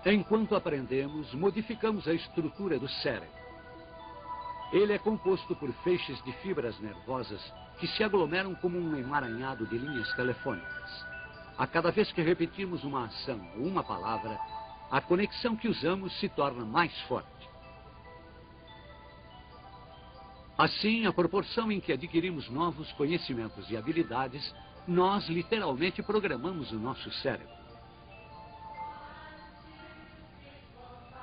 Enquanto aprendemos, modificamos a estrutura do cérebro. Ele é composto por feixes de fibras nervosas que se aglomeram como um emaranhado de linhas telefônicas. A cada vez que repetimos uma ação ou uma palavra, a conexão que usamos se torna mais forte. Assim, à proporção em que adquirimos novos conhecimentos e habilidades, nós literalmente programamos o nosso cérebro.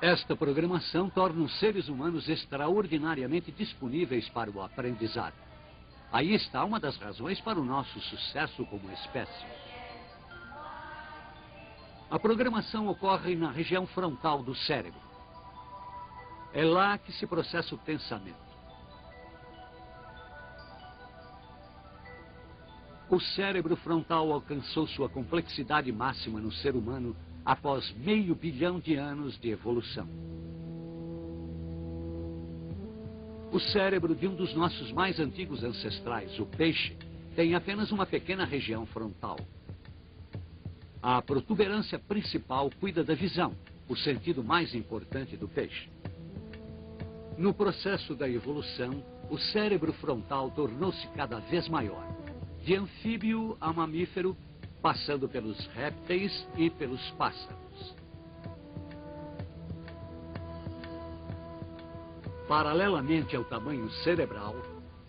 Esta programação torna os seres humanos extraordinariamente disponíveis para o aprendizado. Aí está uma das razões para o nosso sucesso como espécie. A programação ocorre na região frontal do cérebro. É lá que se processa o pensamento. O cérebro frontal alcançou sua complexidade máxima no ser humano após 500 milhões de anos de evolução. O cérebro de um dos nossos mais antigos ancestrais, o peixe, tem apenas uma pequena região frontal. A protuberância principal cuida da visão, o sentido mais importante do peixe. No processo da evolução, o cérebro frontal tornou-se cada vez maior, de anfíbio a mamífero, passando pelos répteis e pelos pássaros. Paralelamente ao tamanho cerebral,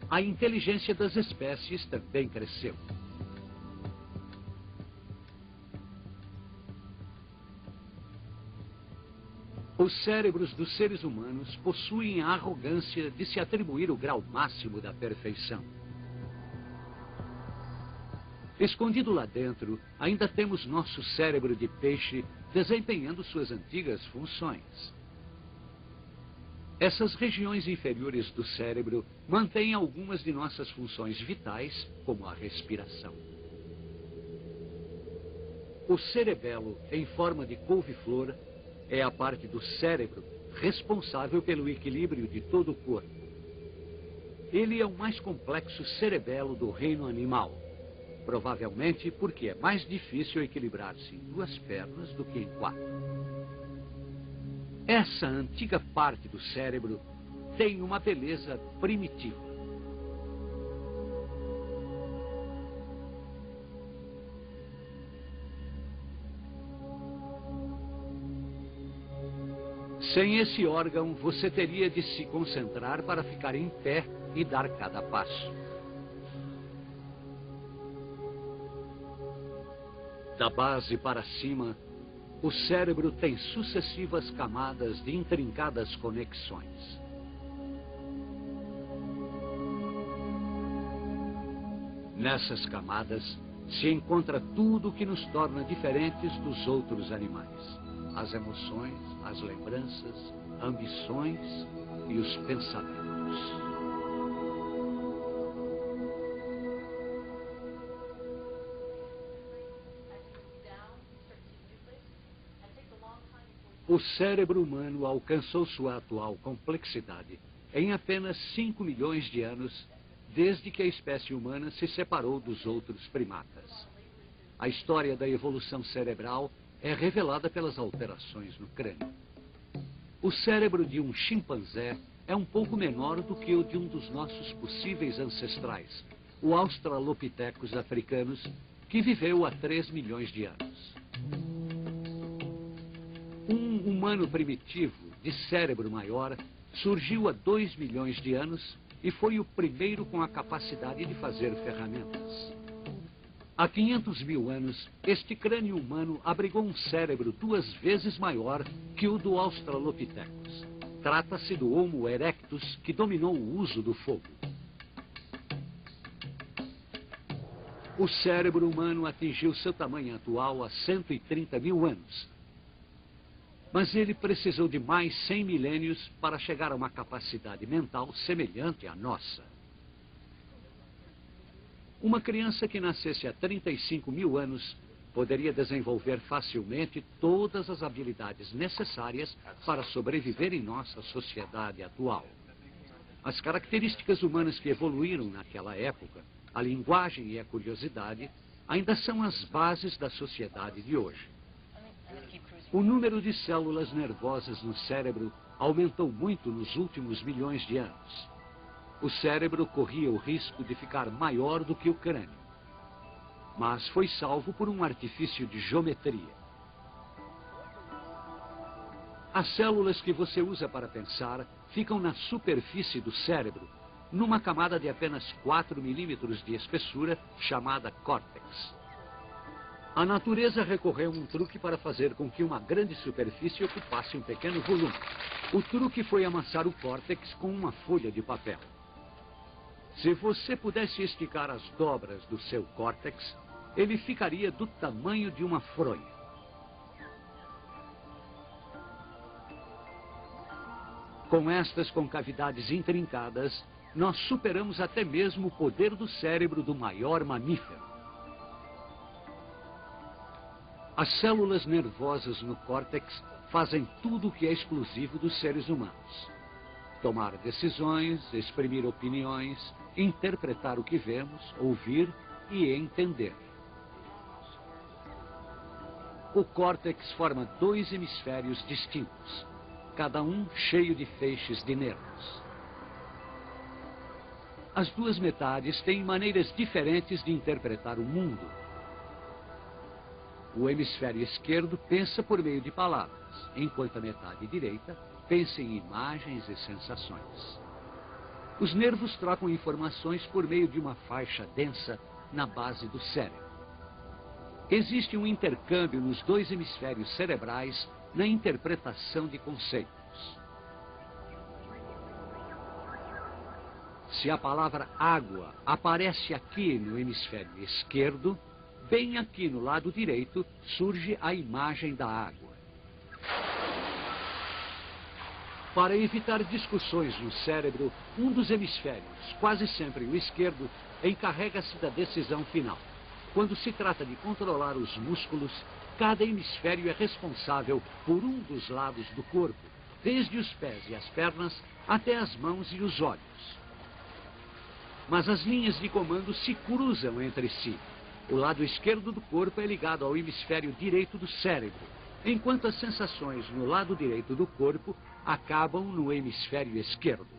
a inteligência das espécies também cresceu. Os cérebros dos seres humanos possuem a arrogância de se atribuir o grau máximo da perfeição. Escondido lá dentro, ainda temos nosso cérebro de peixe desempenhando suas antigas funções. Essas regiões inferiores do cérebro mantêm algumas de nossas funções vitais, como a respiração. O cerebelo, em forma de couve-flor, é a parte do cérebro responsável pelo equilíbrio de todo o corpo. Ele é o mais complexo cerebelo do reino animal. Provavelmente porque é mais difícil equilibrar-se em 2 pernas do que em 4. Essa antiga parte do cérebro tem uma beleza primitiva. Sem esse órgão, você teria de se concentrar para ficar em pé e dar cada passo. Da base para cima, o cérebro tem sucessivas camadas de intrincadas conexões. Nessas camadas se encontra tudo o que nos torna diferentes dos outros animais. As emoções, as lembranças, ambições e os pensamentos. O cérebro humano alcançou sua atual complexidade em apenas 5 milhões de anos, desde que a espécie humana se separou dos outros primatas. A história da evolução cerebral é revelada pelas alterações no crânio. O cérebro de um chimpanzé é um pouco menor do que o de um dos nossos possíveis ancestrais, o Australopithecus africanus, que viveu há 3 milhões de anos. Um humano primitivo, de cérebro maior, surgiu há 2 milhões de anos e foi o primeiro com a capacidade de fazer ferramentas. Há 500 mil anos, este crânio humano abrigou um cérebro 2 vezes maior que o do Australopithecus. Trata-se do Homo erectus, que dominou o uso do fogo. O cérebro humano atingiu seu tamanho atual há 130 mil anos. Mas ele precisou de mais 100 milênios para chegar a uma capacidade mental semelhante à nossa. Uma criança que nascesse há 35 mil anos poderia desenvolver facilmente todas as habilidades necessárias para sobreviver em nossa sociedade atual. As características humanas que evoluíram naquela época, a linguagem e a curiosidade, ainda são as bases da sociedade de hoje. O número de células nervosas no cérebro aumentou muito nos últimos milhões de anos. O cérebro corria o risco de ficar maior do que o crânio, mas foi salvo por um artifício de geometria. As células que você usa para pensar ficam na superfície do cérebro, numa camada de apenas 4 milímetros de espessura, chamada córtex. A natureza recorreu a um truque para fazer com que uma grande superfície ocupasse um pequeno volume. O truque foi amassar o córtex com uma folha de papel. Se você pudesse esticar as dobras do seu córtex, ele ficaria do tamanho de uma fronha. Com estas concavidades intrincadas, nós superamos até mesmo o poder do cérebro do maior mamífero. As células nervosas no córtex fazem tudo o que é exclusivo dos seres humanos: tomar decisões, exprimir opiniões, interpretar o que vemos, ouvir e entender. O córtex forma 2 hemisférios distintos, cada um cheio de feixes de nervos. As 2 metades têm maneiras diferentes de interpretar o mundo. O hemisfério esquerdo pensa por meio de palavras, enquanto a metade direita pensa em imagens e sensações. Os nervos trocam informações por meio de uma faixa densa na base do cérebro. Existe um intercâmbio nos 2 hemisférios cerebrais na interpretação de conceitos. Se a palavra água aparece aqui no hemisfério esquerdo, bem aqui no lado direito surge a imagem da água. Para evitar discussões no cérebro, um dos hemisférios, quase sempre o esquerdo, encarrega-se da decisão final. Quando se trata de controlar os músculos, cada hemisfério é responsável por um dos lados do corpo, desde os pés e as pernas até as mãos e os olhos. Mas as linhas de comando se cruzam entre si. O lado esquerdo do corpo é ligado ao hemisfério direito do cérebro, enquanto as sensações no lado direito do corpo acabam no hemisfério esquerdo.